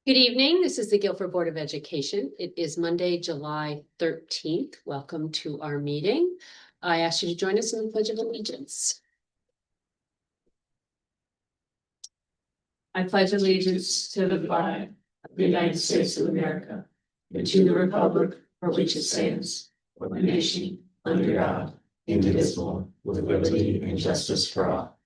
Good evening. This is the Guilford Board of Education. It is Monday, July 13th. Welcome to our meeting. I ask you to join us in the Pledge of Allegiance. I pledge allegiance to the flag of the United States of America and to the republic for which it stands, one nation, under God, indivisible, with liberty and justice for all.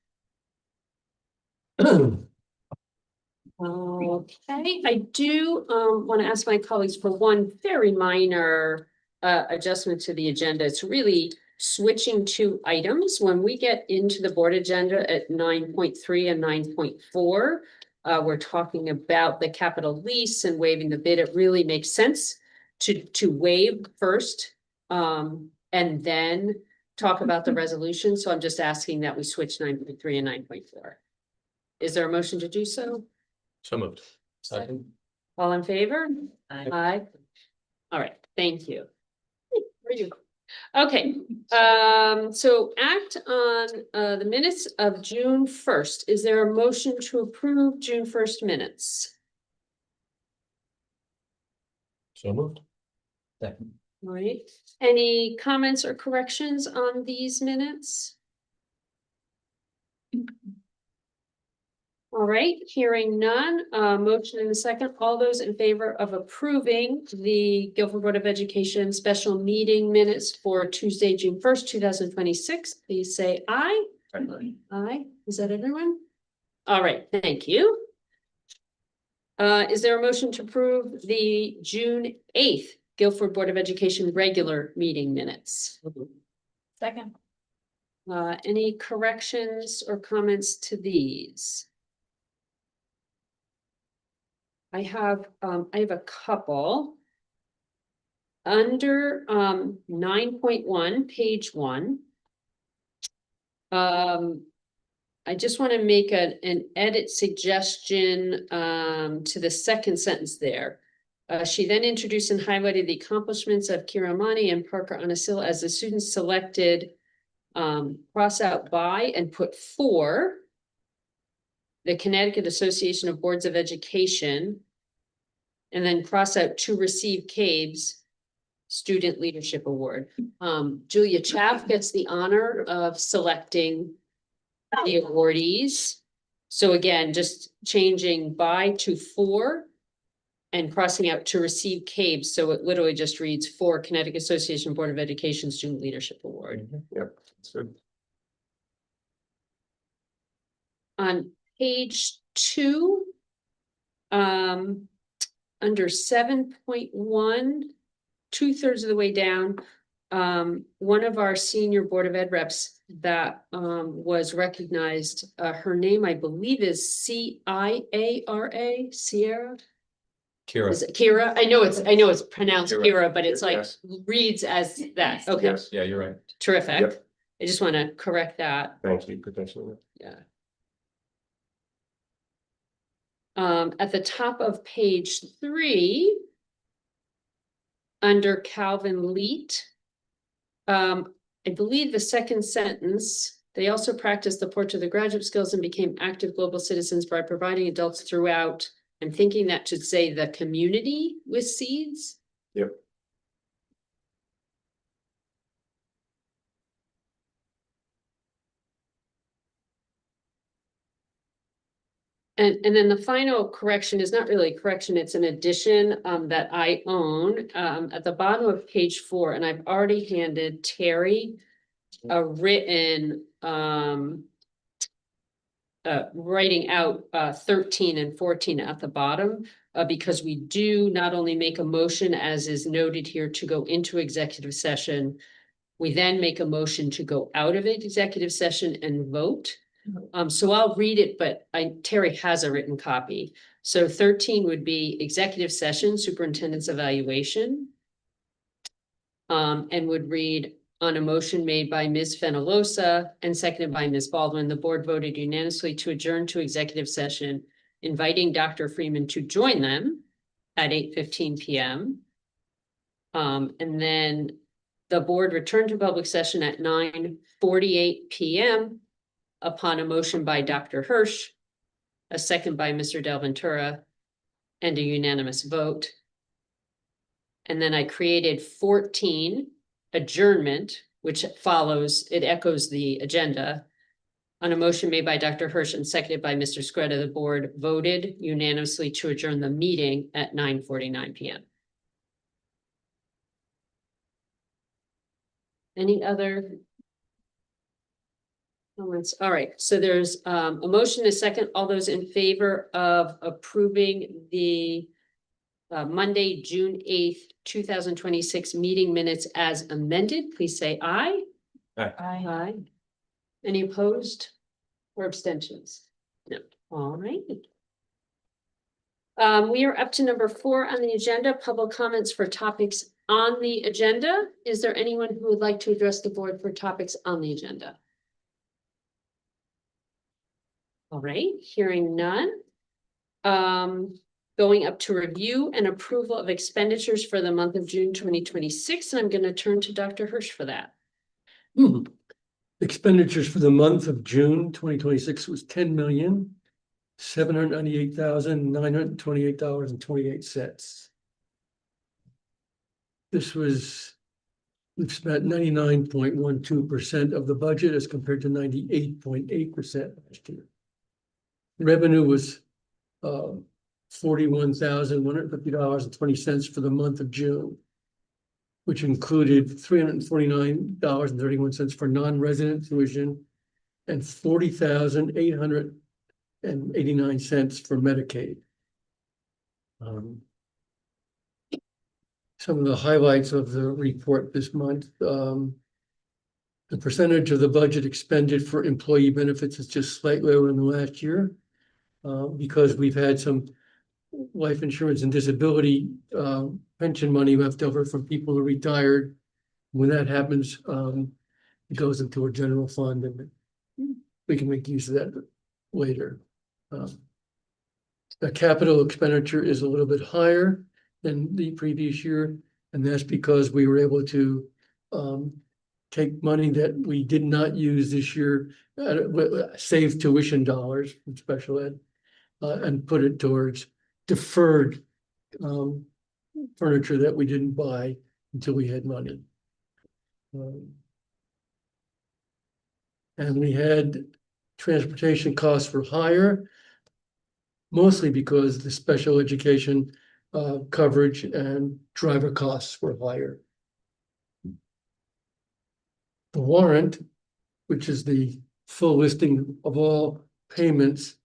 Okay, I do want to ask my colleagues for one very minor adjustment to the agenda. It's really switching two items. When we get into the board agenda at 9.3 and 9.4, we're talking about the capital lease and waiving the bid. It really makes sense to waive first and then talk about the resolution. So I'm just asking that we switch 9.3 and 9.4. Is there a motion to do so? So moved. Second. All in favor? Aye. All right, thank you. Okay, so act on the minutes of June 1st. Is there a motion to approve June 1st minutes? So moved. Second. All right, any comments or corrections on these minutes? All right, hearing none, motion in a second. All those in favor of approving the Guilford Board of Education special meeting minutes for Tuesday, June 1st, 2026, please say aye. Aye. Aye. Is that everyone? All right, thank you. Is there a motion to approve the June 8th Guilford Board of Education regular meeting minutes? Second. Any corrections or comments to these? I have a couple. Under 9.1, page 1. I just want to make an edit suggestion to the second sentence there. She then introduced and highlighted the accomplishments of Kiramani and Parker Anasil as the students selected, cross out by and put for the Connecticut Association of Boards of Education, and then cross out to receive CABE's Student Leadership Award. Julia Chaff gets the honor of selecting the awardees. So again, just changing by to for and crossing out to receive CABE's. So it literally just reads for Connecticut Association Board of Education Student Leadership Award. Yep, that's good. On page 2, under 7.1, 2/3 of the way down, one of our senior Board of Ed reps that was recognized, her name I believe is Ciara, Sierra. Kira. Is it Kira? I know it's pronounced Kira. Kira, but it's like Yes. reads as that. Okay, Yes, yeah, you're right. terrific. Yep. I just want to correct that. Thank you, potentially. Yeah. At the top of page 3, under Calvin Leet, I believe the second sentence, they also practiced the portrait of the graduate skills and became active global citizens by providing adults throughout. I'm thinking that should say the community with seeds. Yep. And then the final correction is not really a correction, it's an addition that I own at the bottom of page 4, and I've already handed Terry a written writing out 13 and 14 at the bottom, because we do not only make a motion as is noted here to go into executive session, we then make a motion to go out of executive session and vote. So I'll read it, but Terry has a written copy. So 13 would be executive session, superintendent's evaluation. And would read, on a motion made by Ms. Fenolosa and seconded by Ms. Baldwin, the board voted unanimously to adjourn to executive session, inviting Dr. Freeman to join them at 8:15 p.m. And then the board returned to public session at 9:48 p.m. upon a motion by Dr. Hirsch, a second by Mr. Del Ventura, and a unanimous vote. And then I created 14, adjournment, which follows, it echoes the agenda. On a motion made by Dr. Hirsch and seconded by Mr. Scretta, the board voted unanimously to adjourn the meeting at 9:49 PM. Any other comments? All right, so there's a motion, a second. All those in favor of approving the Monday, June 8th, 2026 meeting minutes as amended, please say aye. Aye. Aye. Any opposed or abstentions? No. All right. We are up to number 4 on the agenda, public comments for topics on the agenda. Is there anyone who would like to address the board for topics on the agenda? All right, hearing none. Going up to review and approval of expenditures for the month of June 2026, and I'm going to turn to Dr. Hirsch for that. Expenditures for the month of June 2026 was $10,798,928.28. This was, we've spent 99.12% of the budget as compared to 98.8% last year. Revenue was $41,150.20 for the month of June, which included $349.31 for non-resident tuition and $40,889 for Medicaid. Some of the highlights of the report this month, the percentage of the budget expended for employee benefits is just slightly lower than the last year, because we've had some life insurance and disability pension money left over from people who retired. When that happens, it goes into a general fund and we can make use of that later. The capital expenditure is a little bit higher than the previous year, and that's because we were able to take money that we did not use this year, save tuition dollars from special ed, and put it towards deferred furniture that we didn't buy until we had money. And we had transportation costs were higher, mostly because the special education coverage and driver costs were higher. The warrant, which is the full listing of all payments,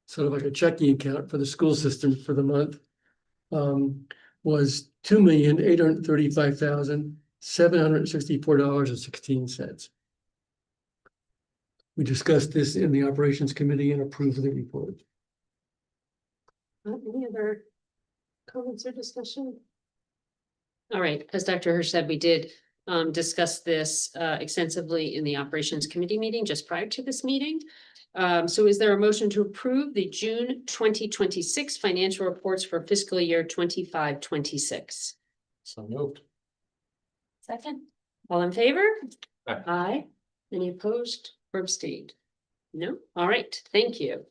sort of like a checking account for the school system for the month, was $2,835,764.16. We discussed this in the operations committee and approved the report. Any other comments or discussion? All right, as Dr. Hirsch said, we did discuss this extensively in the operations committee meeting just prior to this meeting. So is there a motion to approve the June 2026 financial reports for fiscal year 25-26? So moved. Second. All in favor? Aye. Aye. Any opposed or abstained? No? All right, thank you.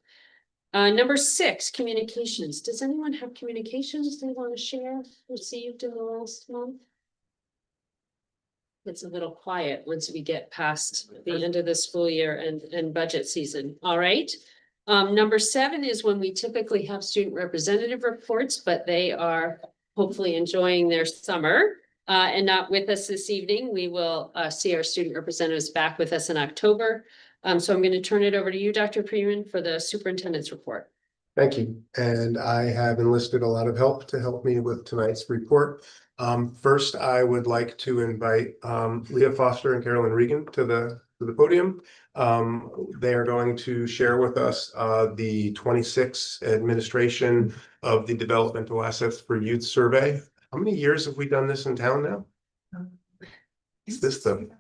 Number 6, communications. Does anyone have communications they want to share, received in the last month? It's a little quiet once we get past the end of the school year and budget season. All right. Number 7 is when we typically have student representative reports, but they are hopefully enjoying their summer and not with us this evening. We will see our student representatives back with us in October. So I'm going to turn it over to you, Dr. Freeman, for the superintendent's report. Thank you. And I have enlisted a lot of help to help me with tonight's report. First, I would like to invite Leah Foster and Carolyn Regan to the podium. They are going to share with us the 26 administration of the developmental assets for youth survey. How many years have we done this in town now? Is this the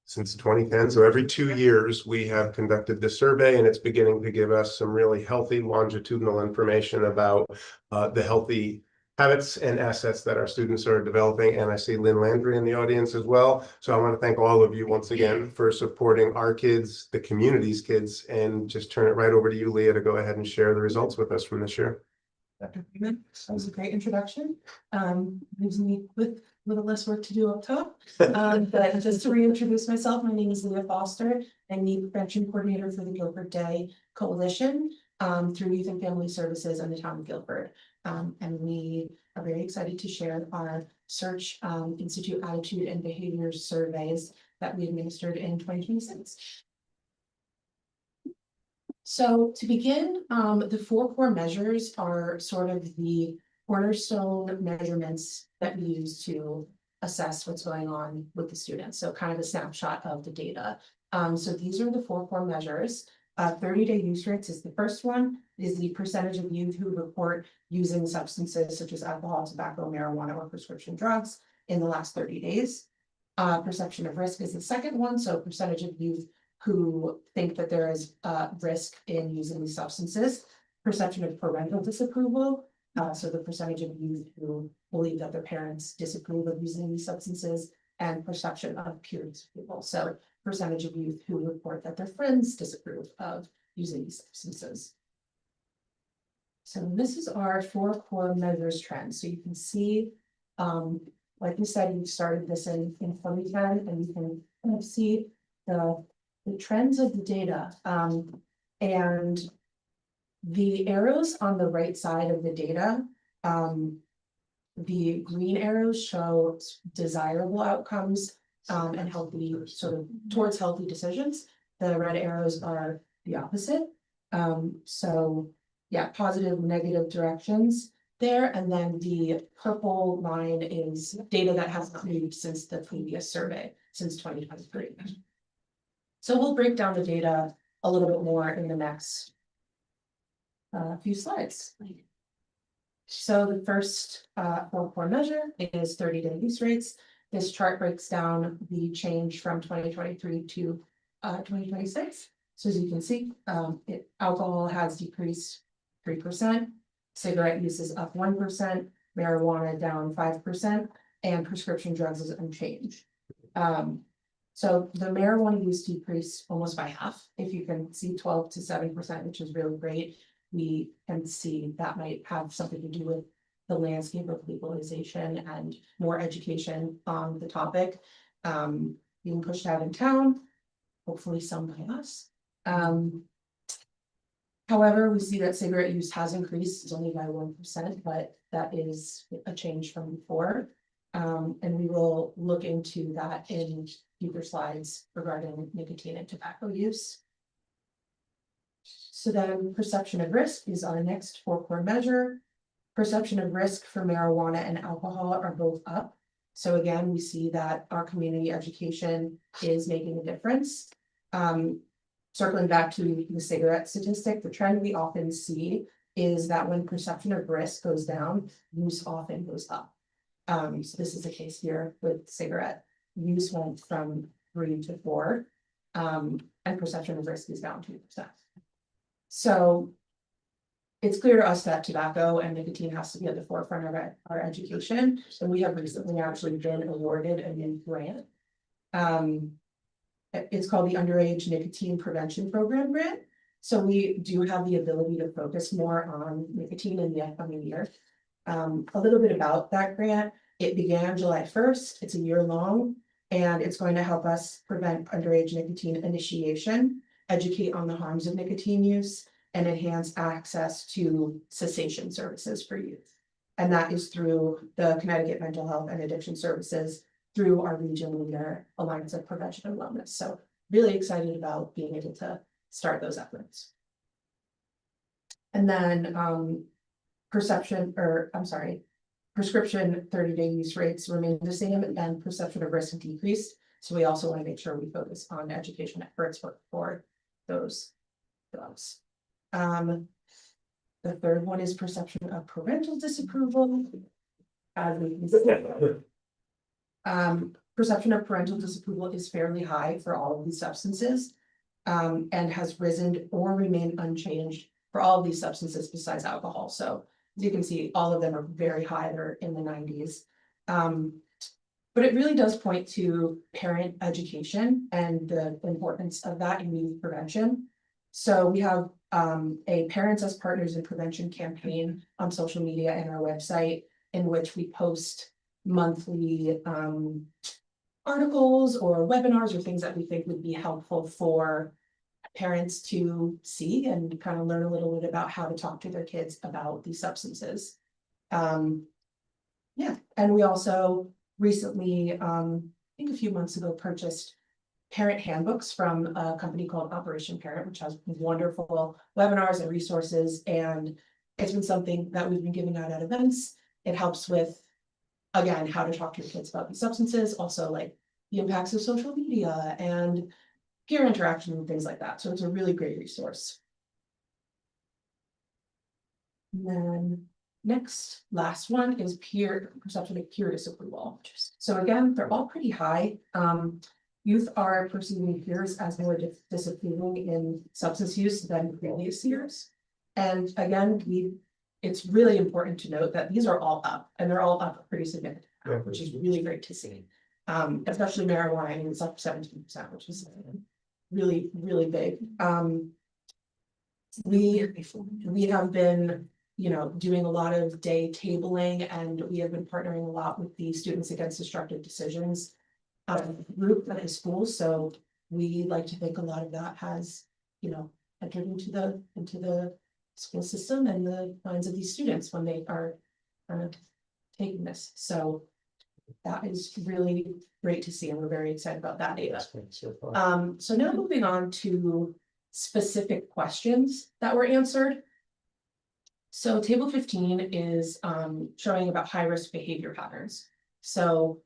since 2010? So every 2 years we have conducted this survey, and it's beginning to give us some really healthy longitudinal information about the healthy habits and assets that our students are developing. And I see Lynn Landry in the audience as well. So I want to thank all of you once again for supporting our kids, the community's kids, and just turn it right over to you, Leah, to go ahead and share the results with us from this year. That was a great introduction. Leaves me with a little less work to do up top. But just to reintroduce myself, my name is Leah Foster. I'm the prevention coordinator for the Guilford Day Coalition through Youth and Family Services in the town of Guilford. And we are very excited to share our Search Institute Attitude and Behavior surveys that we administered in 2026. So to begin, the 4 core measures are sort of the cornerstone measurements that we use to assess what's going on with the students. So kind of a snapshot of the data. So these are the 4 core measures. 30-day use rates is the first one, is the percentage of youth who report using substances such as alcohol, tobacco, marijuana, or prescription drugs in the last 30 days. Perception of risk is the second one, so percentage of youth who think that there is risk in using these substances. Perception of parental disapproval, so the percentage of youth who believe that their parents disapprove of using these substances, and perception of peer disapproval, so percentage of youth who report that their friends disapprove of using these substances. So this is our 4 core measures trend. So you can see, like we said, we started this in 2010, and you can kind of see the trends of the data. And the arrows on the right side of the data, the green arrows show desirable outcomes and healthy, sort of towards healthy decisions. The red arrows are the opposite. So yeah, positive, negative directions there. And then the purple line is data that has not moved since the previous survey, since 2023. So we'll break down the data a little bit more in the next few slides. So the first 4 core measure is 30-day use rates. This chart breaks down the change from 2023 to 2026. So as you can see, alcohol has decreased 3%, cigarette use is up 1%, marijuana down 5%, and prescription drugs is unchanged. So the marijuana use decreased almost by half. If you can see 12 to 7%, which is really great, we can see that might have something to do with the landscape of legalization and more education on the topic. Being pushed out in town, hopefully some by us. However, we see that cigarette use has increased, it's only by 1%, but that is a change from before. And we will look into that in future slides regarding nicotine and tobacco use. So then perception of risk is our next 4 core measure. Perception of risk for marijuana and alcohol are both up. So again, we see that our community education is making a difference. Circling back to the cigarette statistic, the trend we often see is that when perception of risk goes down, use often goes up. So this is the case here with cigarette. Use went from 3 to 4, and perception of risk is down 2%. So it's clear to us that tobacco and nicotine has to be at the forefront of our education. And we have recently actually been awarded a new grant. It's called the Underage Nicotine Prevention Program grant. So we do have the ability to focus more on nicotine in the upcoming year. A little bit about that grant. It began July 1st. It's a year long, and it's going to help us prevent underage nicotine initiation, educate on the harms of nicotine use, and enhance access to cessation services for youth. And that is through the Connecticut Mental Health and Addiction Services through our region leader, Alliance of Prevention and Wellness. So really excited about being able to start those efforts. And then prescription 30-day use rates remain the same, and perception of risk decreased. So we also want to make sure we focus on education efforts for those drugs. The third one is perception of parental disapproval. As we can see, perception of parental disapproval is fairly high for all of these substances, and has risen or remained unchanged for all of these substances besides alcohol. So as you can see, all of them are very high, they're in the 90s. But it really does point to parent education and the importance of that in youth prevention. So we have a Parents as Partners in Prevention campaign on social media and our website, in which we post monthly articles or webinars or things that we think would be helpful for parents to see and kind of learn a little bit about how to talk to their kids about these substances. Yeah, and we also recently, I think a few months ago, purchased parent handbooks from a company called Operation Parent, which has wonderful webinars and resources. And it's been something that we've been giving out at events. It helps with, again, how to talk to your kids about these substances, also like the impacts of social media and peer interaction and things like that. So it's a really great resource. And then next, last one is peer perception of peer disapproval. So again, they're all pretty high. Youth are perceiving peers as more disapproving in substance use than previous years. And again, it's really important to note that these are all up, and they're all up pretty significantly, which is really great to see. Especially marijuana, I mean, it's up 17%, which is really, really big. We have been, doing a lot of day tabling, and we have been partnering a lot with the Students Against Destructive Decisions group at the school. So we like to think a lot of that has, entered into the school system and the minds of these students when they are kind of taking this. So that is really great to see, and we're very excited about that data. So now moving on to specific questions that were answered. So table 15 is showing about high-risk behavior patterns. So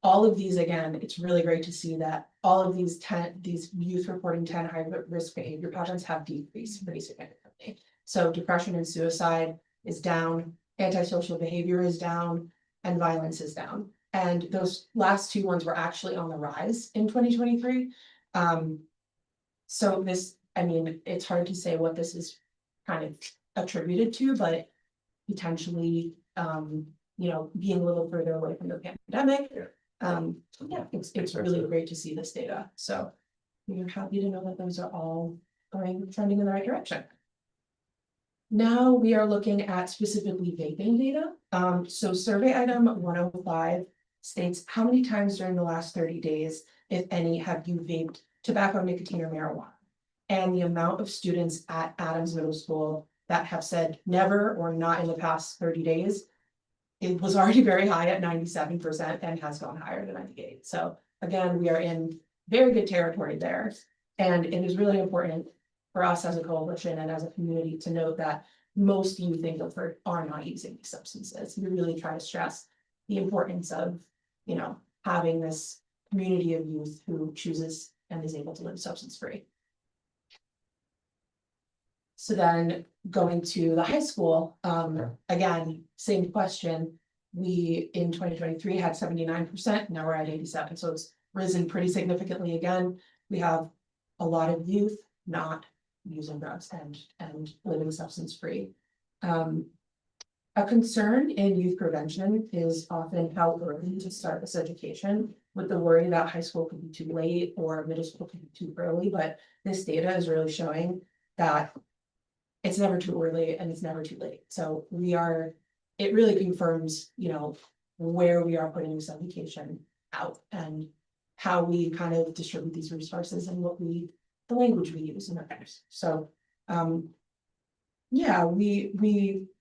all of these, again, it's really great to see that all of these youth reporting 10 high-risk behavior patterns have decreased pretty significantly. So depression and suicide is down, antisocial behavior is down, and violence is down. And those last two ones were actually on the rise in 2023. So this, I mean, it's hard to say what this is kind of attributed to, but potentially, being a little further away from the pandemic. Yeah, it's really great to see this data. So we're happy to know that those are all trending in the right direction. Now we are looking at specifically vaping data. So survey item 105 states how many times during the last 30 days, if any, have you vaped tobacco, nicotine, or marijuana? And the amount of students at Adams Middle School that have said never or not in the past 30 days, it was already very high at 97% and has gone higher to 98%. So again, we are in very good territory there. And it is really important for us as a coalition and as a community to note that most youth in Guilford are not using these substances. We really try to stress the importance of, having this community of youth who chooses and is able to live substance free. So then going to the high school, again, same question. We in 2023 had 79%, now we're at 87%. So it's risen pretty significantly again. We have a lot of youth not using drugs and living substance free. A concern in youth prevention is often how early to start this education, with the worry that high school could be too late or middle school could be too early. But this data is really showing that it's never too early and it's never too late. So it really confirms, where we are putting this education out and how we kind of distribute these resources and the language we use in others. So, yeah,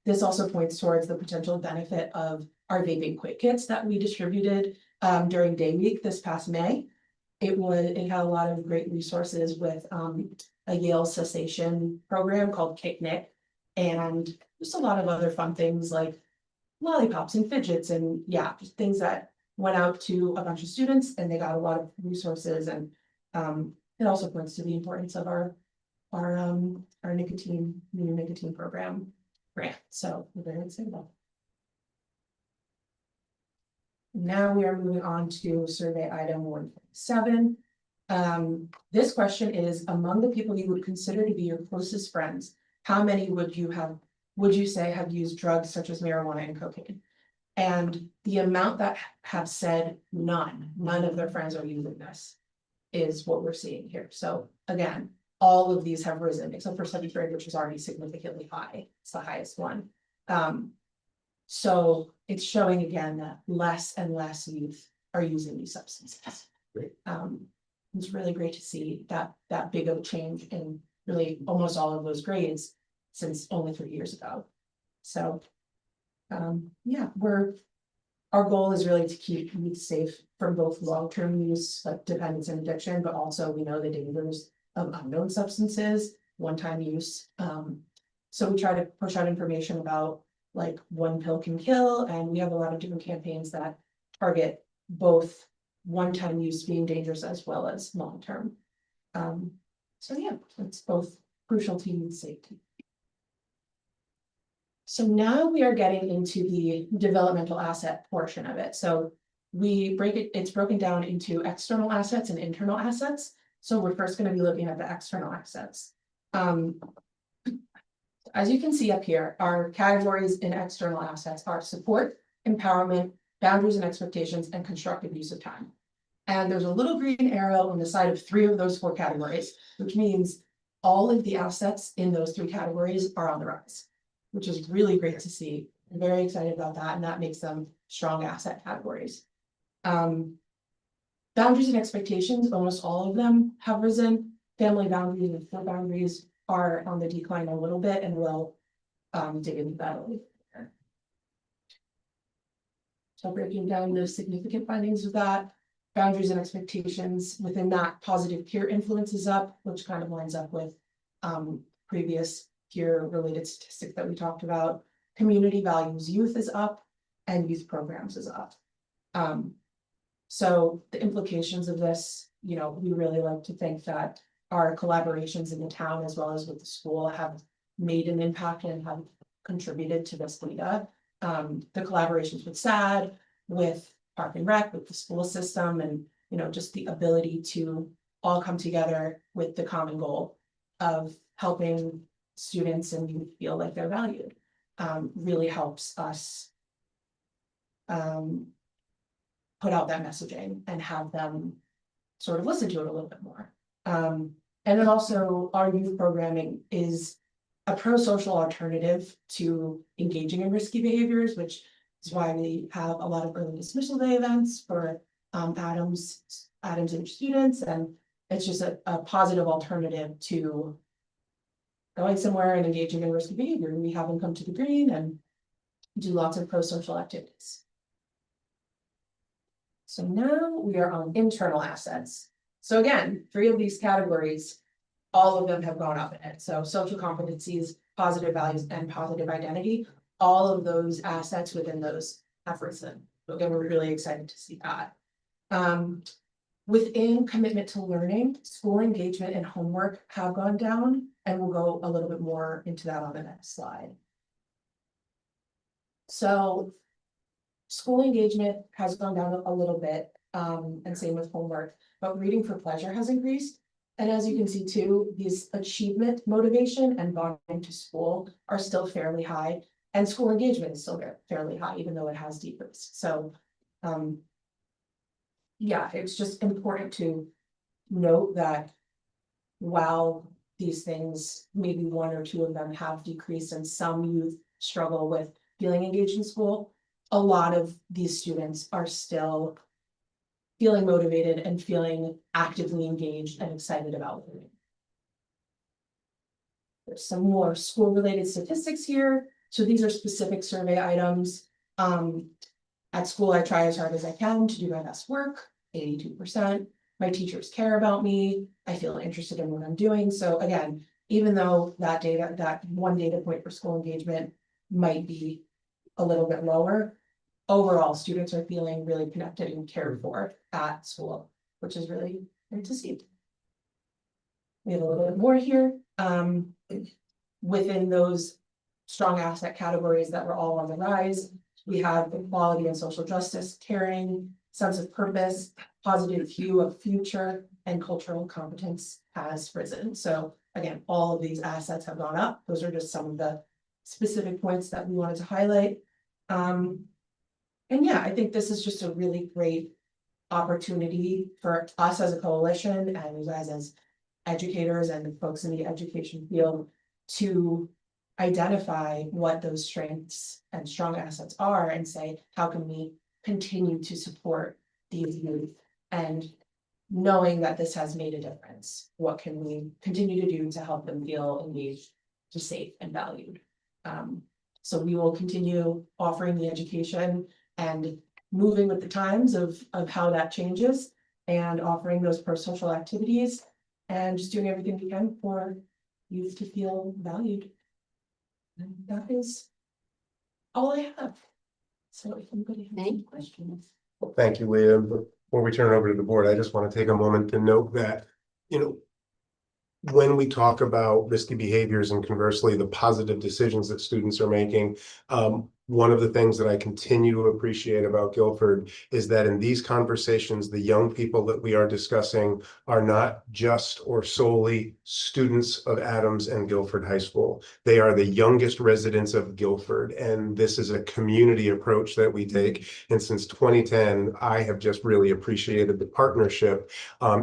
this also points towards the potential benefit of our vaping quit kits that we distributed during Day Week this past May. It had a lot of great resources with a Yale cessation program called Kick Nick, and just a lot of other fun things like lollipops and fidgets, and just things that went out to a bunch of students and they got a lot of resources. And it also points to the importance of our new nicotine program grant. So we're very excited about it. Now we are moving on to survey item 147. This question is, among the people you would consider to be your closest friends, how many would you say have used drugs such as marijuana and cocaine? And the amount that have said none of their friends are using this is what we're seeing here. So again, all of these have risen, except for seventh grade, which is already significantly high. It's the highest one. So it's showing again that less and less youth are using these substances. Great. It's really great to see that big of a change in really almost all of those grades since only 3 years ago. So, yeah, our goal is really to keep youth safe from both long-term use, like dependence and addiction, but also we know the dangers of unknown substances, one-time use. So we try to push out information about like one pill can kill, and we have a lot of different campaigns that target both one-time use being dangerous as well as long-term. So yeah, it's both crucial to youth safety. So now we are getting into the developmental asset portion of it. So it's broken down into external assets and internal assets. So we're first going to be looking at the external assets. As you can see up here, our categories in external assets are support, empowerment, boundaries and expectations, and constructive use of time. And there's a little green arrow on the side of 3 of those 4 categories, which means all of the assets in those 3 categories are on the rise, which is really great to see. I'm very excited about that, and that makes them strong asset categories. Boundaries and expectations, almost all of them have risen. Family boundaries and food boundaries are on the decline a little bit, and we'll dig into that a little bit. So breaking down the significant findings of that, boundaries and expectations, within that positive peer influence is up, which kind of lines up with previous peer related statistic that we talked about. Community values youth is up, and youth programs is up. So the implications of this, we really like to think that our collaborations in the town as well as with the school have made an impact and have contributed to this data. The collaborations with SAD, with Park and Rec, with the school system, and just the ability to all come together with the common goal of helping students and youth feel like they're valued, really helps us put out that messaging and have them sort of listen to it a little bit more. And then also our youth programming is a pro-social alternative to engaging in risky behaviors, which is why we have a lot of early dismissal day events for Adams age students. And it's just a positive alternative to going somewhere and engaging in risky behavior. We have them come to the green and do lots of pro-social activities. So now we are on internal assets. So again, 3 of these categories, all of them have gone up in it. So social competencies, positive values, and positive identity, all of those assets within those have risen. So again, we're really excited to see that. Within commitment to learning, school engagement and homework have gone down, and we'll go a little bit more into that on the next slide. So school engagement has gone down a little bit, and same with homework, but reading for pleasure has increased. And as you can see too, these achievement motivation and bonding to school are still fairly high, and school engagement is still fairly high, even though it has decreased. So, yeah, it's just important to note that while these things, maybe 1 or 2 of them have decreased, and some youth struggle with feeling engaged in school, a lot of these students are still feeling motivated and feeling actively engaged and excited about learning. There's some more school-related statistics here. So these are specific survey items. At school, I try as hard as I can to do my best work, 82%. My teachers care about me. I feel interested in what I'm doing. So again, even though that one data point for school engagement might be a little bit lower, overall, students are feeling really connected and cared for at school, which is really great to see. We have a little bit more here. Within those strong asset categories that were all on the rise, we have equality and social justice, caring, sense of purpose, positive view of future, and cultural competence has risen. So again, all of these assets have gone up. Those are just some of the specific points that we wanted to highlight. And yeah, I think this is just a really great opportunity for us as a coalition and you guys educators and the folks in the education field to identify what those strengths and strong assets are and say, how can we continue to support these youth? And knowing that this has made a difference, what can we continue to do to help them feel engaged, just safe and valued? So we will continue offering the education and moving with the times of how that changes and offering those pro-social activities and just doing everything we can for youth to feel valued. And that is all I have. So if anybody has any questions. Well, thank you, Leah. Before we turn it over to the board, I just want to take a moment to note that, you know, when we talk about risky behaviors and conversely, the positive decisions that students are making, one of the things that I continue to appreciate about Guilford is that in these conversations, the young people that we are discussing are not just or solely students of Adams and Guilford High School. They are the youngest residents of Guilford, and this is a community approach that we take. And since 2010, I have just really appreciated the partnership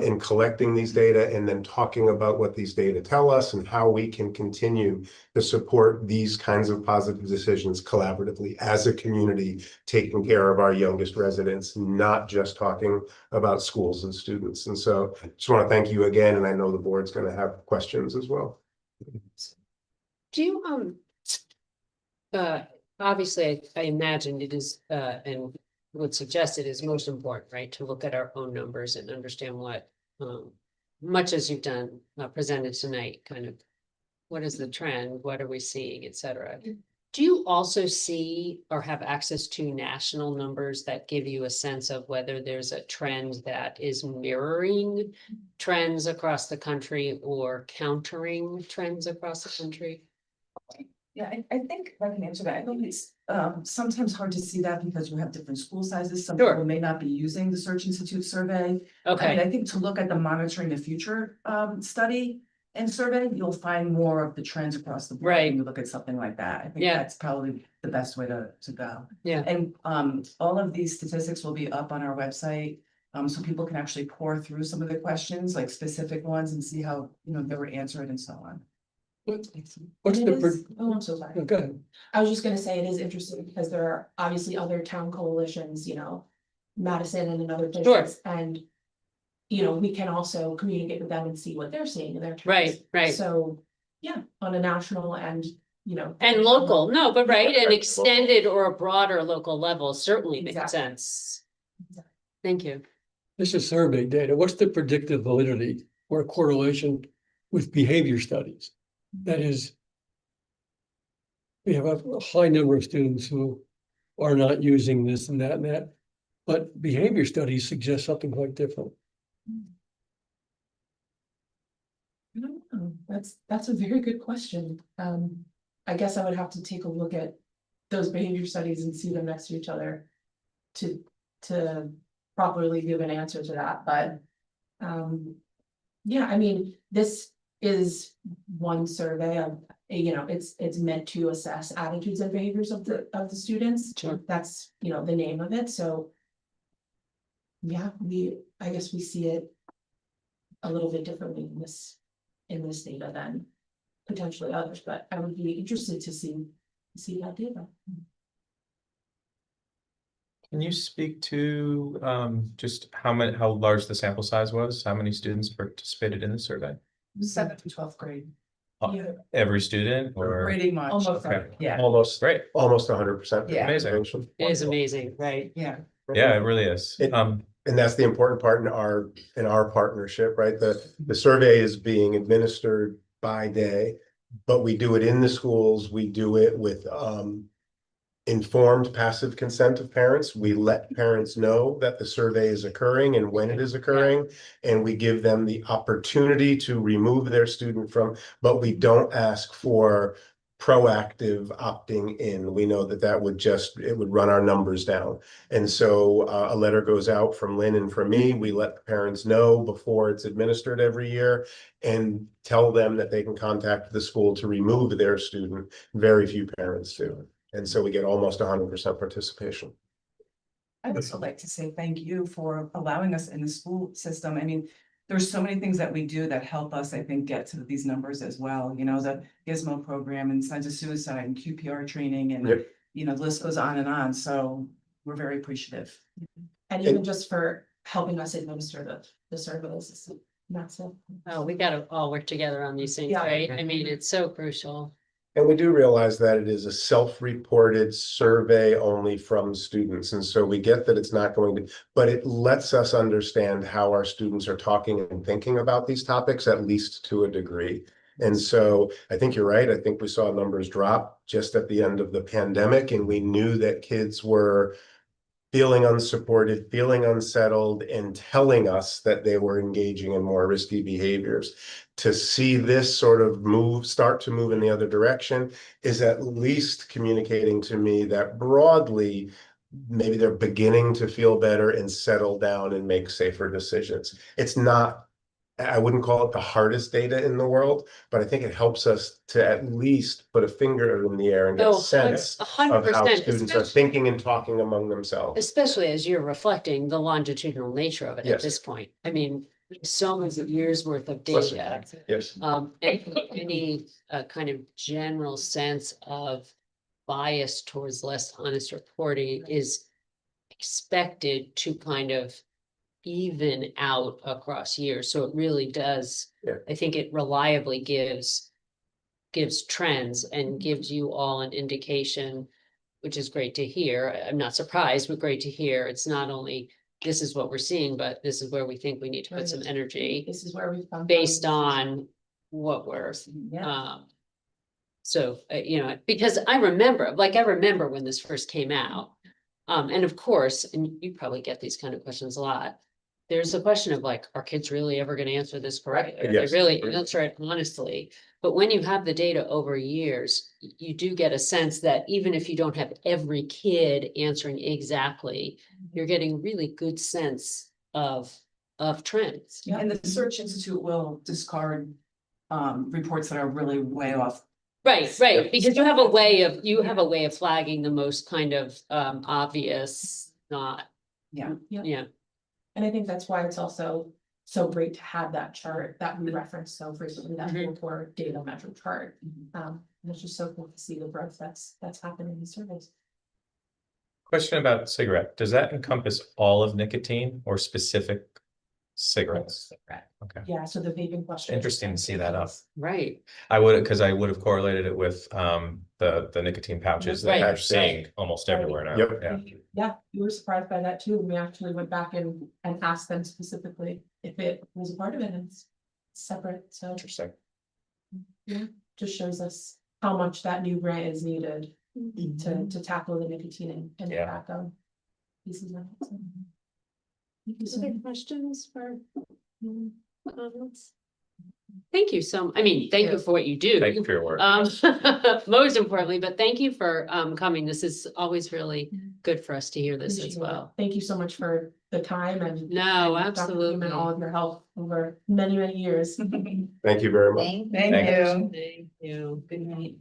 in collecting these data and then talking about what these data tell us and how we can continue to support these kinds of positive decisions collaboratively as a community, taking care of our youngest residents, not just talking about schools and students. And so I just want to thank you again, and I know the board's going to have questions as well. Do you, obviously, I imagine it is, and would suggest it is most important, right, to look at our own numbers and understand what, much as you've done, presented tonight, kind of, what is the trend, what are we seeing, et cetera. Do you also see or have access to national numbers that give you a sense of whether there's a trend that is mirroring trends across the country or countering trends across the country? Yeah, I think I can answer that. I think it's sometimes hard to see that because you have different school sizes. Some Sure. people may not be using the Search Institute survey. I mean, Okay, I think to look at the Monitoring the Future study and survey, you'll find more of the trends across the board. Right. When you look at something like that. I think Yeah. that's probably the best way to go. Yeah. And all of these statistics will be up on our website. So people can actually pour through some of the questions, like specific ones, and see how, they were answered and so on. What's And the, it is- oh, I'm so sorry. oh, go ahead. I was just gonna say it is interesting because there are obviously other town coalitions, Madison and in other places, and. We can also communicate with them and see what they're seeing in their towns. right. So, yeah, on a national and, And local, no, but right, and Right. extended or a broader local level certainly makes Exactly. sense. Exactly. Thank you. This is survey data. What's the predictive validity or correlation with behavior studies? That is, we have a high number of students who are not using this and that, but behavior studies suggest something quite different. I don't know. That's a very good question. I guess I would have to take a look at those behavior studies and see them next to each other to properly give an answer to that, but yeah, I mean, this is one survey of, it's meant to assess attitudes and behaviors of the students. Sure. That's, the name of it, so yeah, I guess we see it a little bit differently in this data than potentially others, but I would be interested to see that data. Can you speak to just how large the sample size was? How many students participated in the survey? 7th to 12th grade, Yeah. Every student or? pretty much. Almost Okay. Yeah, Almost Great. 100%. Yeah. Amazing. It is amazing, right? yeah. Yeah, it really is. And that's the important part in our partnership, right? The survey is being administered by day, but we do it in the schools. We do it with informed passive consent of parents. We let parents know that the survey is occurring and when it is occurring, and we give them the opportunity to remove their student from, but we don't ask for proactive opting in. We know that it would run our numbers down. And so a letter goes out from Lynn and from me. We let the parents know before it's administered every year and tell them that they can contact the school to remove their student. Very few parents do. And so we get almost 100% participation. I'd also like to say thank you for allowing us in the school system. I mean, there's so many things that we do that help us, I think, get to these numbers as well, you know, the Gizmo program and signs of suicide and QPR training and, Yep. you know, the list goes on and on, so we're very appreciative. And even just for helping us administer the surveys, is massive. Oh, we gotta all work together on these things, Yeah. right? I mean, it's so crucial. And we do realize that it is a self-reported survey only from students. And so we get that it's not going to, but it lets us understand how our students are talking and thinking about these topics, at least to a degree. And so I think you're right. I think we saw numbers drop just at the end of the pandemic, and we knew that kids were feeling unsupported, feeling unsettled, and telling us that they were engaging in more risky behaviors. To see this sort of start to move in the other direction is at least communicating to me that broadly, maybe they're beginning to feel better and settle down and make safer decisions. It's not, I wouldn't call it the hardest data in the world, but I think it helps us to at least put a finger in the air and get Oh, a sense of how 100%, students are thinking and talking among themselves. especially as you're reflecting the longitudinal nature of it at Yes. this point. I mean, so many years worth of Bless you. data. Yes. Any kind of general sense of bias towards less honest reporting is expected to kind of even out across years. So it really does. Yeah. I think it reliably gives trends and gives you all an indication, which is great to hear. I'm not surprised, but great to hear. It's not only this is what we're seeing, but this is where we think we need to put some energy This is where we found. based on what we're, Yeah. so, you know, because I remember when this first came out. And of course, and you probably get these kind of questions a lot. There's a question of like, are kids really ever going to answer this correctly? Are they Yes. really answer it honestly? But when you have the data over years, you do get a sense that even if you don't have every kid answering exactly, you're getting really good sense of trends. Yeah, and the Search Institute will discard reports that are really way off. Right, because you have a way of flagging the most kind of obvious, not, Yeah. yeah. And I think that's why it's also so great to have that chart that we reference so frequently, that Mhm. core data metric chart. And it's just so cool to see the growth that's happening in these surveys. Question about cigarette. Does that encompass all of nicotine or specific cigarettes? Okay, Yeah, so the vaping question. interesting to see that up. Right, I would have correlated it with the nicotine pouches that Right. you're seeing almost everywhere now. Yep. Yeah. Yeah, we were surprised by that too, and we actually went back and asked them specifically if it was a part of it, and it's separate, so Interesting. just shows us how much that new grant is needed to tackle the nicotine and Yeah. tobacco pieces of it. So, thank you so other much. questions for comments? Thank you thank you for what you do. Thank you for your work. Most importantly, but thank you for coming. This is always really good for us to hear this as Appreciate it. well. Thank you so much for the time and. No, and Dr. Newman, absolutely. all of your help over many, many years. Thank you very much. Thank you. Thank you. Good night.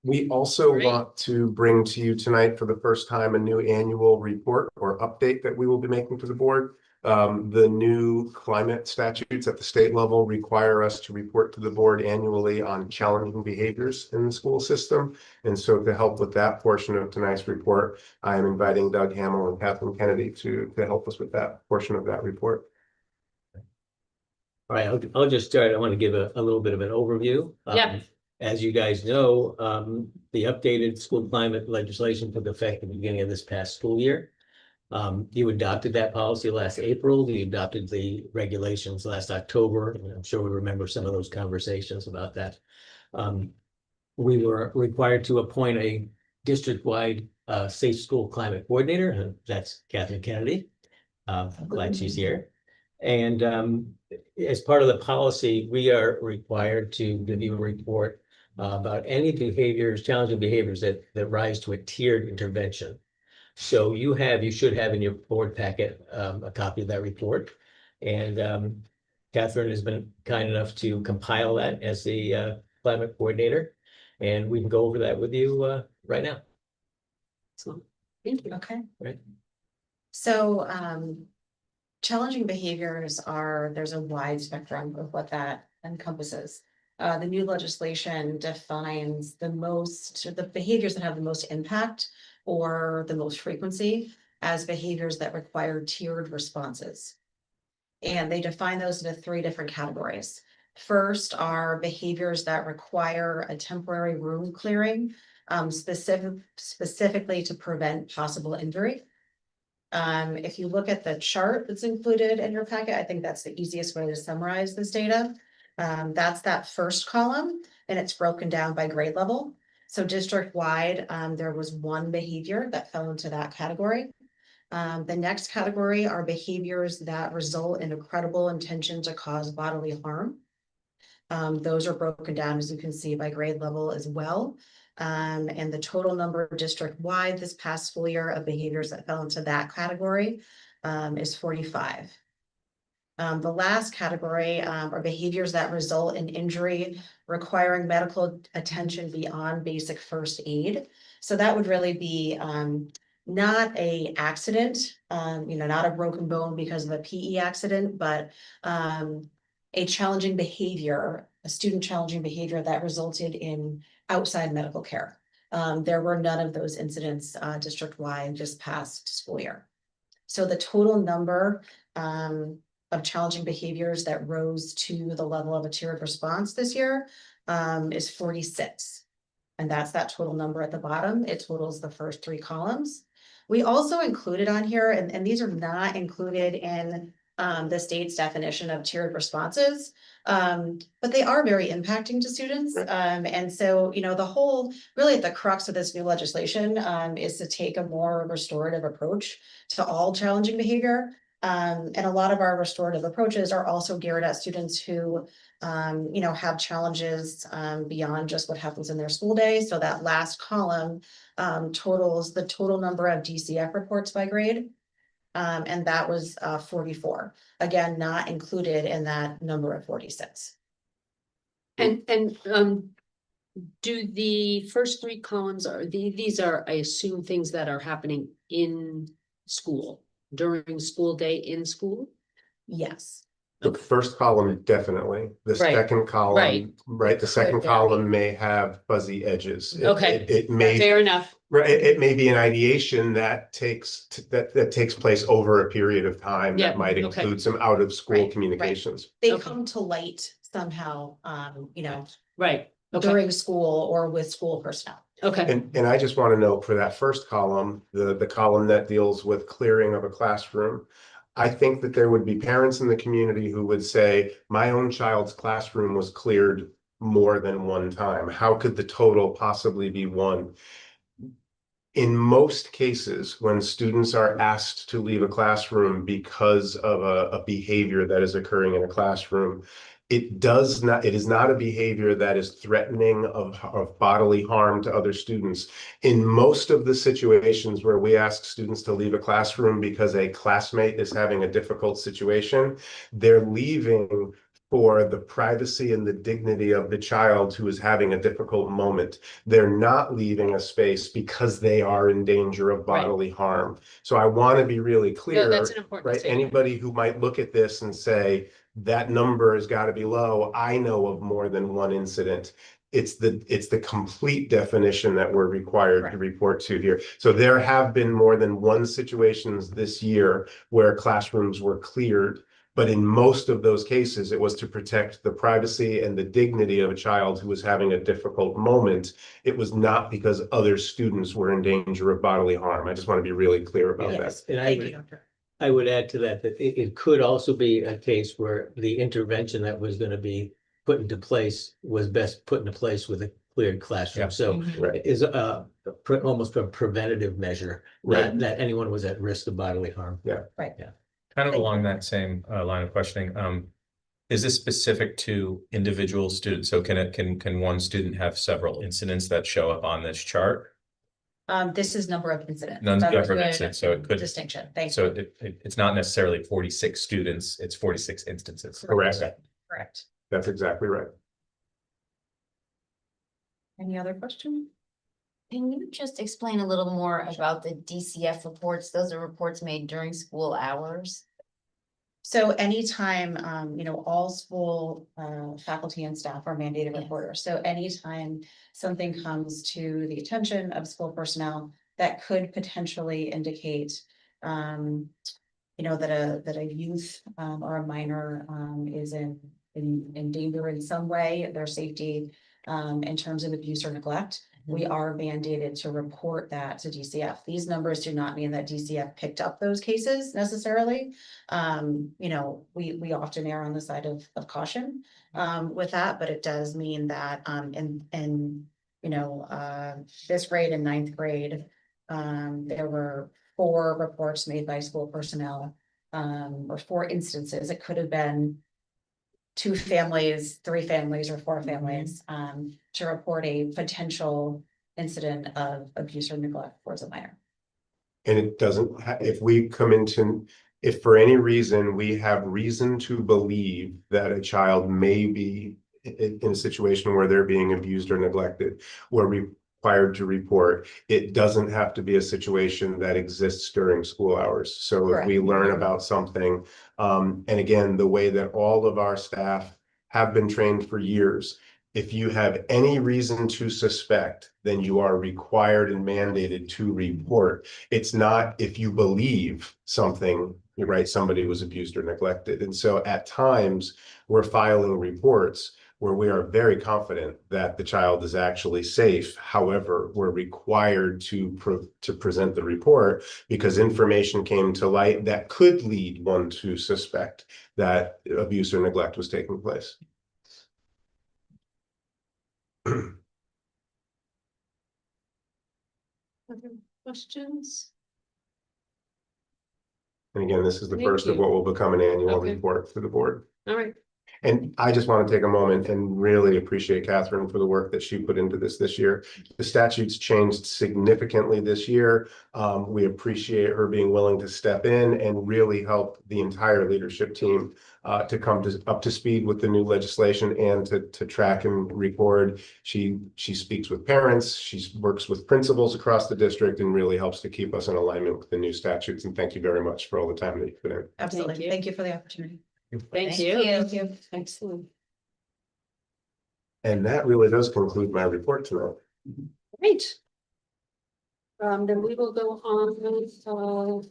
We also Great. want to bring to you tonight for the first time a new annual report or update that we will be making to the board. The new climate statutes at the state level require us to report to the board annually on challenging behaviors in the school system. And so to help with that portion of tonight's report, I am inviting Doug Hamill and Catherine Kennedy to help us with that portion of that report. All right, I'll just start. I want to give a little bit of an overview. Yeah. As you guys know, the updated school climate legislation took effect at the beginning of this past school year. You adopted that policy last April. We adopted the regulations last October. And I'm sure we remember some of those conversations about that. We were required to appoint a district-wide safe school climate coordinator, and that's Catherine Kennedy. I'm glad she's here. And as part of the policy, we are required to give you a report about any behaviors, challenging behaviors that rise to a tiered intervention. So you should have in your board packet a copy of that report. And Catherine has been kind enough to compile that as the climate coordinator. And we can go over that with you right now. So, thank you. Okay. Right. So, challenging behaviors are, there's a wide spectrum of what that encompasses. The new legislation defines the behaviors that have the most impact or the most frequency as behaviors that require tiered responses. And they define those into 3 different categories. First are behaviors that require a temporary room clearing, specifically to prevent possible injury. If you look at the chart that's included in your packet, I think that's the easiest way to summarize this data. That's that first column, and it's broken down by grade level. So district-wide, there was 1 behavior that fell into that category. The next category are behaviors that result in a credible intention to cause bodily harm. Those are broken down, as you can see, by grade level as well. And the total number district-wide this past school year of behaviors that fell into that category is 45. The last category are behaviors that result in injury requiring medical attention beyond basic first aid. So that would really be not a accident, not a broken bone because of a PE accident, but a challenging behavior, a student challenging behavior that resulted in outside medical care. There were none of those incidents district-wide this past school year. So the total number of challenging behaviors that rose to the level of a tiered response this year is 46. And that's that total number at the bottom. It totals the first 3 columns. We also included on here, and these are not included in the state's definition of tiered responses, but they are very impacting to students. And so, the whole, really at the crux of this new legislation is to take a more restorative approach to all challenging behavior. And a lot of our restorative approaches are also geared at students who, have challenges beyond just what happens in their school day. So that last column totals the total number of DCF reports by grade. And that was 44. Again, not included in that number of 46. And do the first 3 columns these are, I assume, things that are happening in school, during school day in school? Yes. The first column, definitely. The Right. second column, right, the second Could vary. column may have fuzzy edges. Okay. It may, Fair enough. right, it may be an ideation that takes place over a period of time Yeah, that might okay. include some out of school Right, communications. They Okay. come to light somehow, Right. Okay. during school or with school personnel. Okay. And I just want to note for that first column, the column that deals with clearing of a classroom, I think that there would be parents in the community who would say, my own child's classroom was cleared more than 1 time. How could the total possibly be 1? In most cases, when students are asked to leave a classroom because of a behavior that is occurring in a classroom, it is not a behavior that is threatening of bodily harm to other students. In most of the situations where we ask students to leave a classroom because a classmate is having a difficult situation, they're leaving for the privacy and the dignity of the child who is having a difficult moment. They're not leaving a space because they are in danger of bodily harm. So I want to be really clear, No, that's an important right? statement. Anybody who might look at this and say, that number has got to be low. I know of more than 1 incident. It's the complete definition that we're required to report to here. So there have been more than 1 situations this year where classrooms were cleared, but in most of those cases, it was to protect the privacy and the dignity of a child who was having a difficult moment. It was not because other students were in danger of bodily harm. I just want to be really clear about that. Yes, and Thank you, Doctor. I would add to that, that it could also be a case where the intervention that was going to be put into place was best put into place with a cleared classroom. Yeah. So Right. it is almost a preventative measure, Right. not that anyone was at risk of bodily harm. Kind of along that same line of questioning, is this specific to individual students? So can 1 student have several incidents that show up on this chart? This is number of incidents. Number That's of a good incidents, so it could- distinction. Thank So you. it's not necessarily 46 students, it's 46 instances. Correct. Correct. That's exactly right. Any other question? Can you just explain a little more about the DCF reports? Those are reports made during school hours. So anytime, all school faculty and staff are mandated Yes. reporters. So anytime something comes to the attention of school personnel that could potentially indicate that a youth or a minor is in danger in some way, their safety in terms of abuse or neglect. We are mandated to report that to DCF. These numbers do not mean that DCF picked up those cases necessarily. We often err on the side of caution with that, but it does mean that in this grade and ninth grade, there were 4 reports made by school personnel, or 4 instances. It could have been 2 families, 3 families, or 4 families, to report a potential incident of abuse or neglect towards a minor. And it doesn't, if we come into, if for any reason we have reason to believe that a child may be in a situation where they're being abused or neglected, we're required to report. It doesn't have to be a situation that exists during school hours. So if we Correct. learn about something, and again, the way that all of our staff have been trained for years, if you have any reason to suspect, then you are required and mandated to report. It's not if you believe something, you're right, somebody was abused or neglected. And so at times we're filing reports where we are very confident that the child is actually safe. However, we're required to present the report because information came to light that could lead one to suspect that abuse or neglect was taking place. Other questions? And again, this is the Thank first of you. what will become an annual Okay. report for the board. All right, And I just want to take a moment and really appreciate Catherine for the work that she put into this year. The statutes changed significantly this year. We appreciate her being willing to step in and really help the entire leadership team to come up to speed with the new legislation and to track and record. She speaks with parents, she works with principals across the district and really helps to keep us in alignment with the new statutes. And thank you very much for all the time that you put in. Absolutely. you. Thank you for the opportunity. thank Thank you. you. Thank you. Excellent. And that really does conclude my report tonight. Great. Then we will go on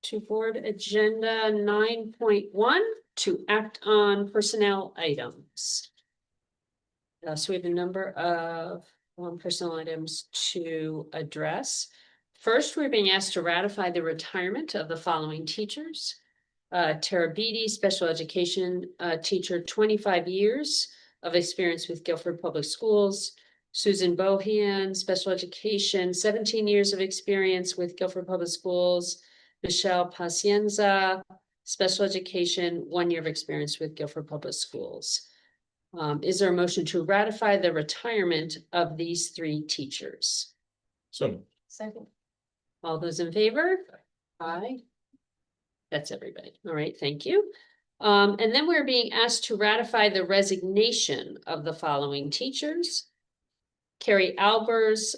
to board agenda 9.1 to act on personnel items. So we have a number of personnel items to address. First, we're being asked to ratify the retirement of the following teachers. Tara Beatty, special education teacher, 25 years of experience with Guilford Public Schools. Susan Bohan, special education, 17 years of experience with Guilford Public Schools. Michelle Pacienza, special education, 1 year of experience with Guilford Public Schools. Is there a motion to ratify the retirement of these 3 teachers? So. Second. All those in favor? Aye. That's everybody. All right, thank you. And then we're being asked to ratify the resignation of the following teachers. Carrie Albers,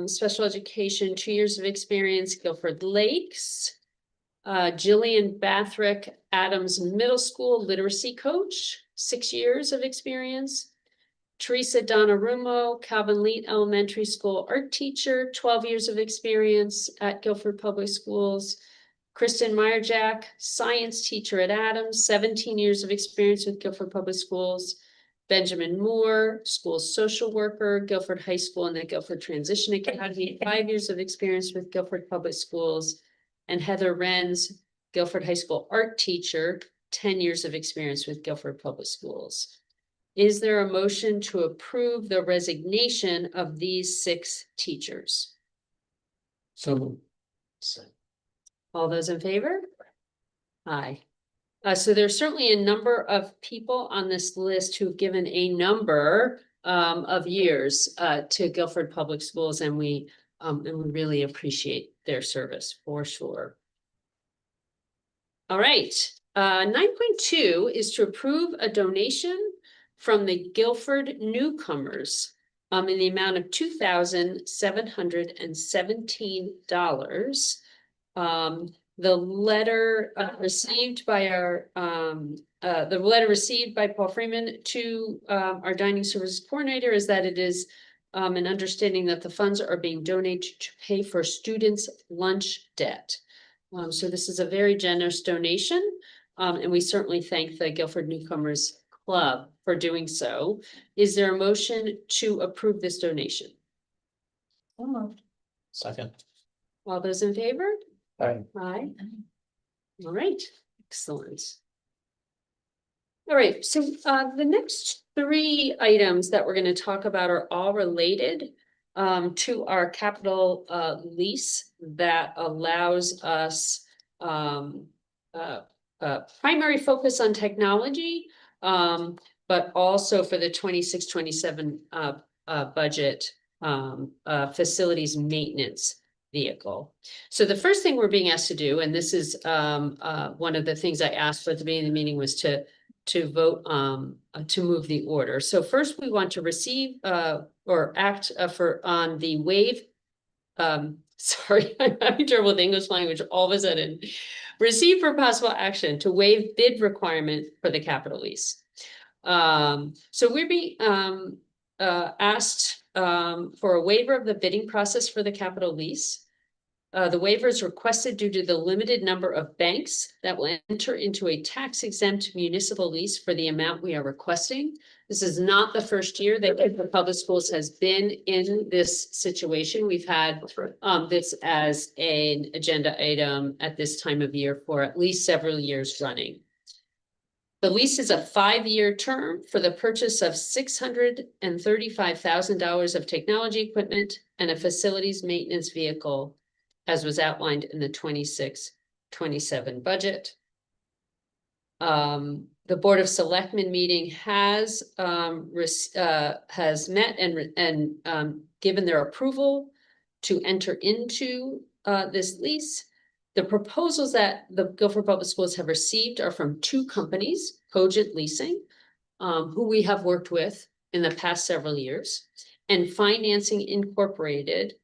special education, 2 years of experience, Guilford Lakes. Jillian Bathrick, Adams Middle School literacy coach, 6 years of experience. Teresa Donnarummo, Calvin Leet Elementary School art teacher, 12 years of experience at Guilford Public Schools. Kristen Meyerjack, science teacher at Adams, 17 years of experience with Guilford Public Schools. Benjamin Moore, school social worker, Guilford High School and the Guilford Transition Academy, 5 years of experience with Guilford Public Schools. And Heather Renz, Guilford High School art teacher, 10 years of experience with Guilford Public Schools. Is there a motion to approve the resignation of these 6 teachers? So All those in favor? Aye. So there's certainly a number of people on this list who've given a number of years to Guilford Public Schools, and we really appreciate their service for sure. All right, 9.2 is to approve a donation from the Guilford newcomers in the amount of $2,717. the letter received by Paul Freeman to our dining services coordinator is that it is an understanding that the funds are being donated to pay for students' lunch debt. So this is a very generous donation, and we certainly thank the Guilford Newcomers Club for doing so. Is there a motion to approve this donation? Second. All those in favor? Aye. Aye. All right, excellent. All right, so the next three items that we're going to talk about are all related to our capital lease that allows us primary focus on technology, but also for the 26-27 budget facilities maintenance vehicle. So the first thing we're being asked to do, and this is one of the things I asked for at the beginning of the meeting, was to vote to move the order. So first we want to receive or act on the waive. Sorry, I'm having trouble with English language all of a sudden. Receive for possible action to waive bid requirement for the capital lease. So we're being asked for a waiver of the bidding process for the capital lease. The waiver is requested due to the limited number of banks that will enter into a tax exempt municipal lease for the amount we are requesting. This is not the first year that Guilford Public Schools has been in this situation. We've had this as an agenda item at this time of year for at least several years running. The lease is a 5-year term for the purchase of $635,000 of technology equipment and a facilities maintenance vehicle, as was outlined in the 26-27 budget. The Board of Selectmen meeting has met and given their approval to enter into this lease. The proposals that the Guilford Public Schools have received are from two companies, Cogent Leasing, who we have worked with in the past several years, and Financing Incorporated,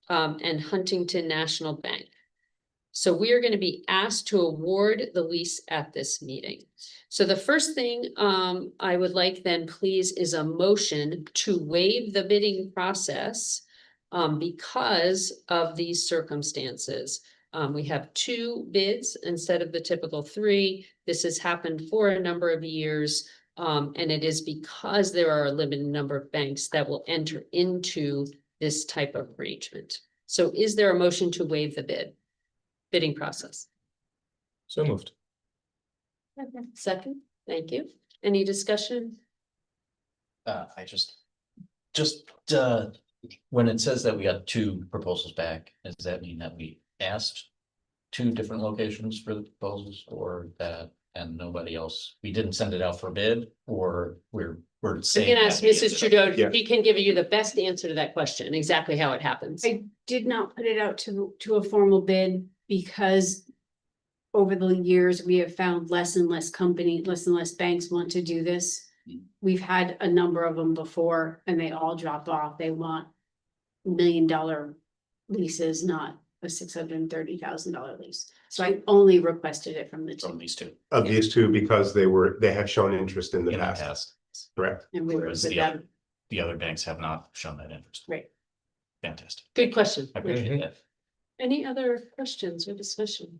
and Huntington National Bank. So we are going to be asked to award the lease at this meeting. So the first thing I would like then, please, is a motion to waive the bidding process because of these circumstances. We have 2 bids instead of the typical 3. This has happened for a number of years, and it is because there are a limited number of banks that will enter into this type of arrangement. So is there a motion to waive the bidding process? So moved. Second, thank you. Any discussion? I just, when it says that we got 2 proposals back, does that mean that we asked 2 different locations for the proposals, or that, and nobody else, we didn't send it out for bid, or we're You saying? can ask that we Mrs. ended up- Trudeau. Yeah. She can give you the best answer to that question, exactly how it happens. I did not put it out to a formal bid because over the years, we have found less and less banks want to do this. We've had a number of them before and they all drop off. They want $1 million leases, not a $630,000 lease. So I only requested it from the From two. these 2. Of these 2, because they have shown interest in the In the past, past, correct? And we were whereas with the them. other banks have not shown that interest. Right. Fantastic. Good question. I appreciate that. Any other questions or discussion?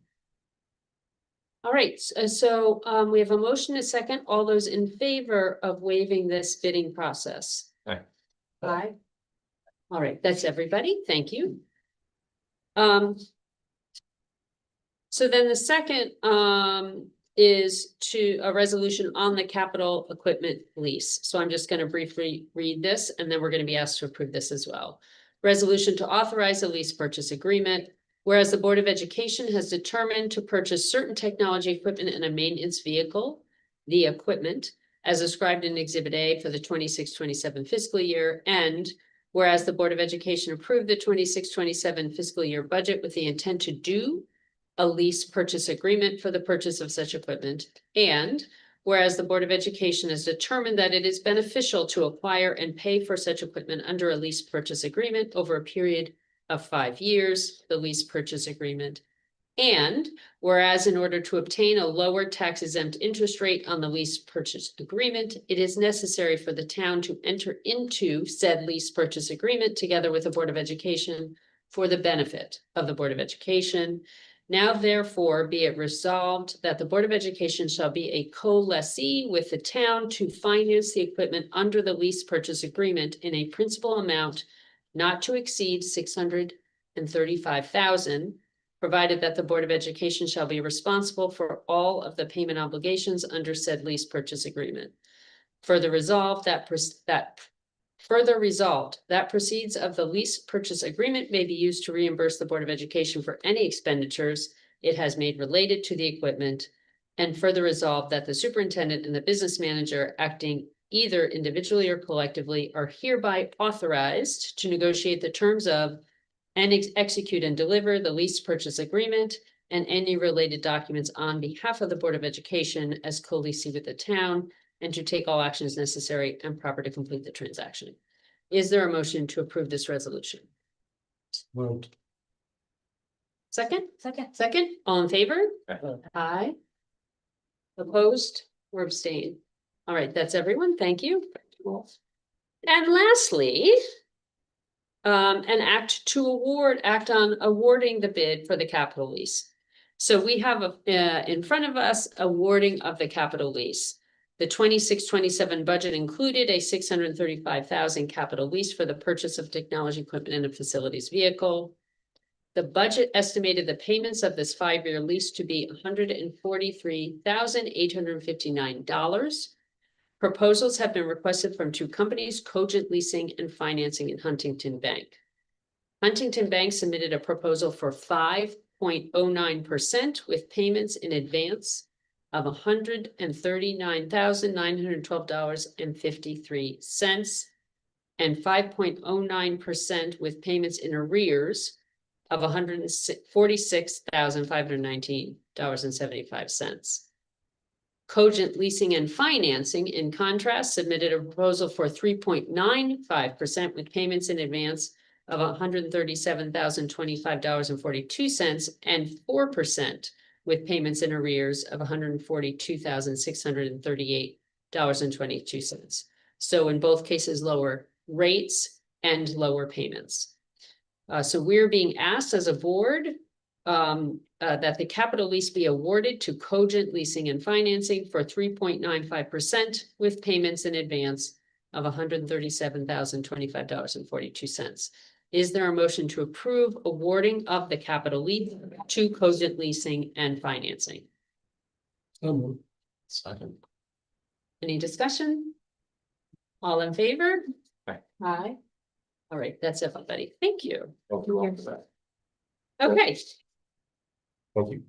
All right, so we have a motion, a second. All those in favor of waiving this bidding process? Aye. Aye. All right, that's everybody. Thank you. So then the second is to a resolution on the capital equipment lease. So I'm just going to briefly read this, and then we're going to be asked to approve this as well. Resolution to authorize a lease purchase agreement. Whereas the Board of Education has determined to purchase certain technology equipment and a maintenance vehicle, the equipment, as described in Exhibit A for the 26-27 fiscal year, and whereas the Board of Education approved the 26-27 fiscal year budget with the intent to do a lease purchase agreement for the purchase of such equipment, and whereas the Board of Education has determined that it is beneficial to acquire and pay for such equipment under a lease purchase agreement over a period of 5 years, the lease purchase agreement And whereas in order to obtain a lower tax exempt interest rate on the lease purchase agreement, it is necessary for the town to enter into said lease purchase agreement together with the Board of Education for the benefit of the Board of Education. Now therefore be it resolved that the Board of Education shall be a co-lessee with the town to finance the equipment under the lease purchase agreement in a principal amount not to exceed $635,000, provided that the Board of Education shall be responsible for all of the payment obligations under said lease purchase agreement. Further resolved that proceeds of the lease purchase agreement may be used to reimburse the Board of Education for any expenditures it has made related to the equipment. And further resolved that the superintendent and the business manager acting either individually or collectively are hereby authorized to negotiate the terms of and execute and deliver the lease purchase agreement and any related documents on behalf of the Board of Education as co-leasee with the town, and to take all actions necessary and proper to complete the transaction. Is there a motion to approve this resolution? Moved. Second? Second. Second, all in favor? Aye. Aye. Opposed or abstained? All right, that's everyone. Thank you. And lastly, an act on awarding the bid for the capital lease. So we have in front of us awarding of the capital lease. The 26-27 budget included a $635,000 capital lease for the purchase of technology equipment and a facilities vehicle. The budget estimated the payments of this 5-year lease to be $143,859. Proposals have been requested from 2 companies, Cogent Leasing and Financing in Huntington Bank. Huntington Bank submitted a proposal for 5.09% with payments in advance of $139,912.53 and 5.09% with payments in arrears of $146,519.75. Cogent Leasing and Financing, in contrast, submitted a proposal for 3.95% with payments in advance of $137,025.42 and 4% with payments in arrears of $142,638.22. So in both cases, lower rates and lower payments. So we're being asked as a board that the capital lease be awarded to Cogent Leasing and Financing for 3.95% with payments in advance of $137,025.42. Is there a motion to approve awarding of the capital lease to Cogent Leasing and Financing? Second. Any discussion? All in favor? Aye. Aye. All right, that's everybody. Thank you. Oh, you're welcome for that. Okay. Thank you.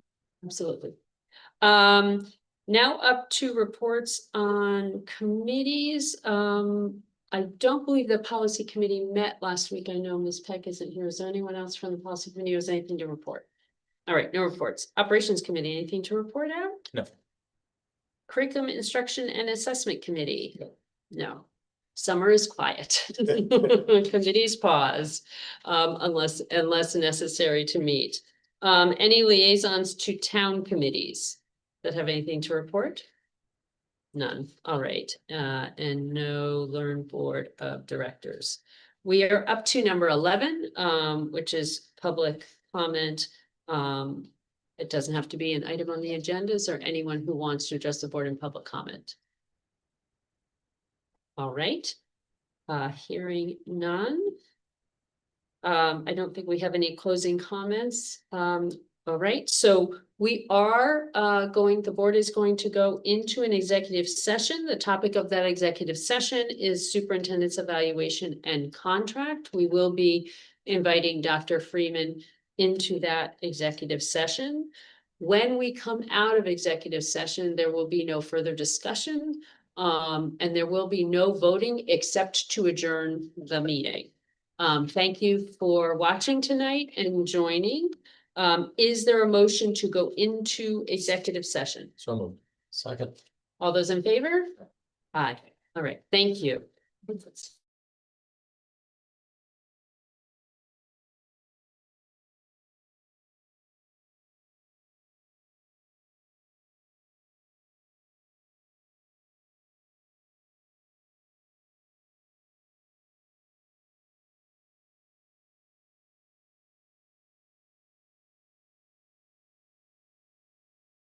Absolutely. Now up to reports on committees. I don't believe the policy committee met last week. I know Ms. Peck isn't here. Is there anyone else from the policy committee who has anything to report? All right, no reports. Operations committee, anything to report out? No. Curriculum Instruction and Assessment Committee? No. Summer is quiet. Committees pause, unless necessary to meet. Any liaisons to town committees that have anything to report? None. All right. And no Learn Board of Directors. We are up to number 11, which is public comment. It doesn't have to be an item on the agendas or anyone who wants to address the board in public comment. All right. Hearing none. I don't think we have any closing comments. All right, so we are the board is going to go into an executive session. The topic of that executive session is superintendent's evaluation and contract. We will be inviting Dr. Freeman into that executive session. When we come out of executive session, there will be no further discussion, and there will be no voting except to adjourn the meeting. Thank you for watching tonight and joining. Is there a motion to go into executive session? So moved. Second. All those in favor? Aye. All right, thank you.